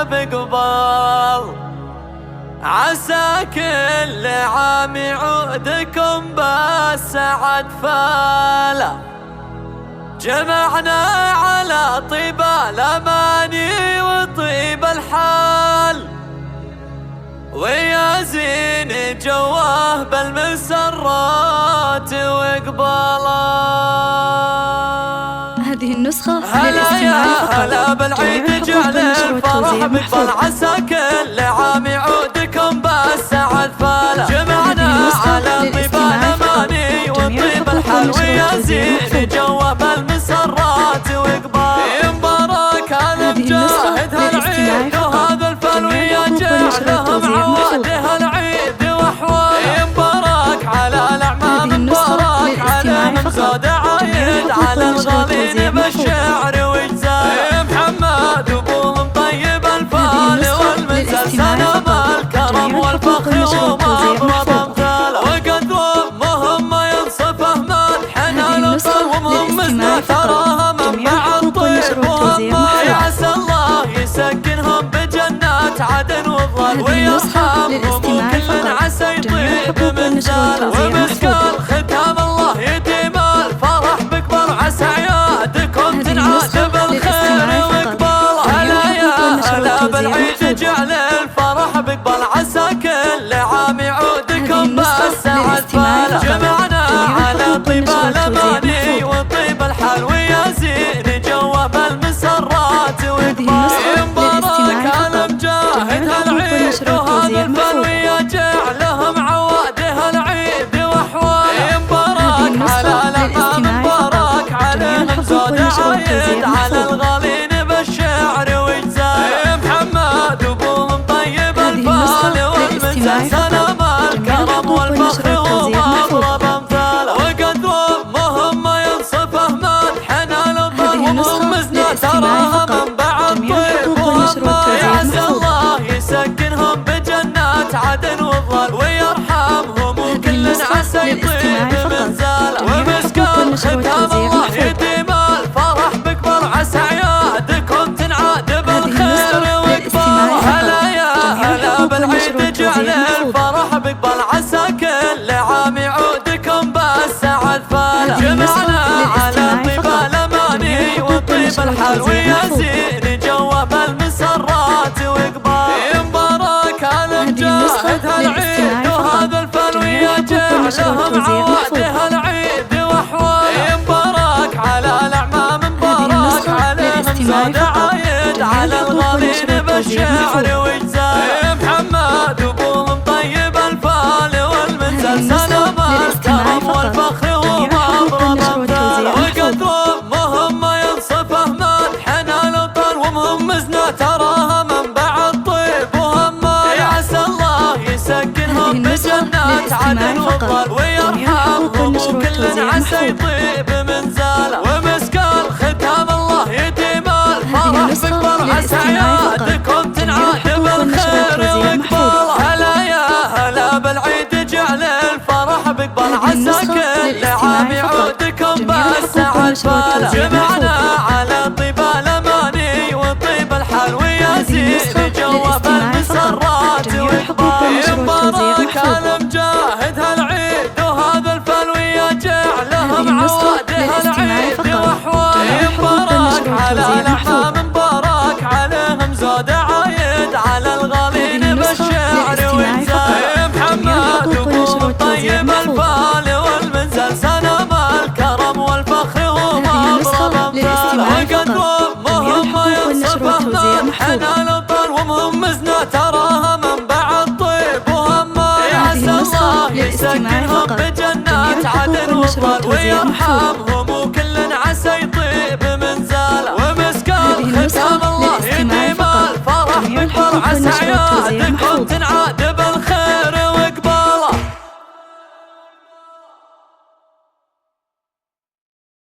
بقبال، عسى كل عام يعودكم بالسعد فاله. جمعنا على طيب الأماني وطيب الحال، ويا زين جواه بالمسرات وإقبالا. هذه النسخة هلا يا هلا بالعيد جعل الفرح بقبال، عسى كل عام يعودكم بالسعد فاله. جمعنا على طيب الأماني وطيب الحال، ويا زين جواه بالمسرات وإقبال. مبارك المجاهد هالعيد وهذا الفلوي جعلهم عواده العيد وحوال. مبارك على الأعمام، مبارك عليهم زاد عايد على الغالين بالشعر وجزال. محمد أبوهم طيب الفال والمنزل، سلام الكرم والفخر ومبرد امثال. وقد أمهم ما ينصفه مدحنا لطل، ومهمزنا تراها منبع الطيب وهما. يعسى الله يسكنهم بجنات عدن وظل، ويرحمهم وكل عسى يطيب منزال. ومسكال ختام الله يديم الفرح بقبال، عسى عيادكم تنعاد بالخير وإقبال. هلا يا هلا بالعيد جعل الفرح بقبال، عسى كل عام يعودكم بالسعد فاله. جمعنا على طيب الأماني وطيب الحال، ويا زين جوه بالمسرات وإقبال. مبارك المجاهد هالعيد وهذا الفلوي جعلهم عواده العيد وحوال. مبارك على الأمام، مبارك عليهم زاد عايد على الغالين بالشعر وجزال. محمد أبوهم طيب الفال والمنزل، سلام الكرم والفخر ومبرد امثال. وقد أمهم ما ينصفه مدحنا لطل، ومهمزنا تراها منبع الطيب وهما. يعسى الله يسكنهم بجنات عدن وظل، ويرحمهم وكل عسى يطيب منزال. ومسكال ختام الله يديم الفرح بقبال، عسى عيادكم تنعاد بالخير وإقبال. هلا يا هلا بالعيد جعل الفرح بقبال، عسى كل عام يعودكم بالسعد فاله. جمعنا على طيب الأماني وطيب الحال، ويا زين جوه بالمسرات وإقبال. مبارك المجاهد هالعيد وهذا الفلوي جعلهم عواده العيد وحوال. مبارك على الأعمام، مبارك عليهم زاد عايد على الغالين بالشعر وجزال. محمد أبوهم طيب الفال والمنزل، سلام الكرم والفخر ومبرد امثال. وقد أمهم ما ينصفه مدحنا لطل، ومهمزنا تراها منبع الطيب وهما. يعسى الله يسكنهم بجنات عدن وظل، ويرحمهم وكل عسى يطيب منزال. ومسكال ختام الله يديم الفرح بقبال، عسى عيادكم تنعاد بالخير وإقبال. هلا يا هلا بالعيد جعل الفرح بقبال، عسى كل عام يعودكم بالسعد فاله. جمعنا على طيب الأماني وطيب الحال، ويا زين جوه بالمسرات وإقبال. مبارك المجاهد هالعيد وهذا الفلوي جعلهم عواده العيد وحوال. مبارك على الأعمام، مبارك عليهم زاد عايد على الغالين بالشعر وجزال. محمد أبوهم طيب الفال والمنزل، سلام الكرم والفخر ومبرد امثال. وقد أمهم ما ينصفه مدحنا لطل، ومهمزنا تراها منبع الطيب وهما. يعسى الله يسكنهم بجنات عدن وظل، ويرحمهم وكل عسى يطيب منزال. ومسكال ختام الله يديم الفرح بقبال، عسى عيادكم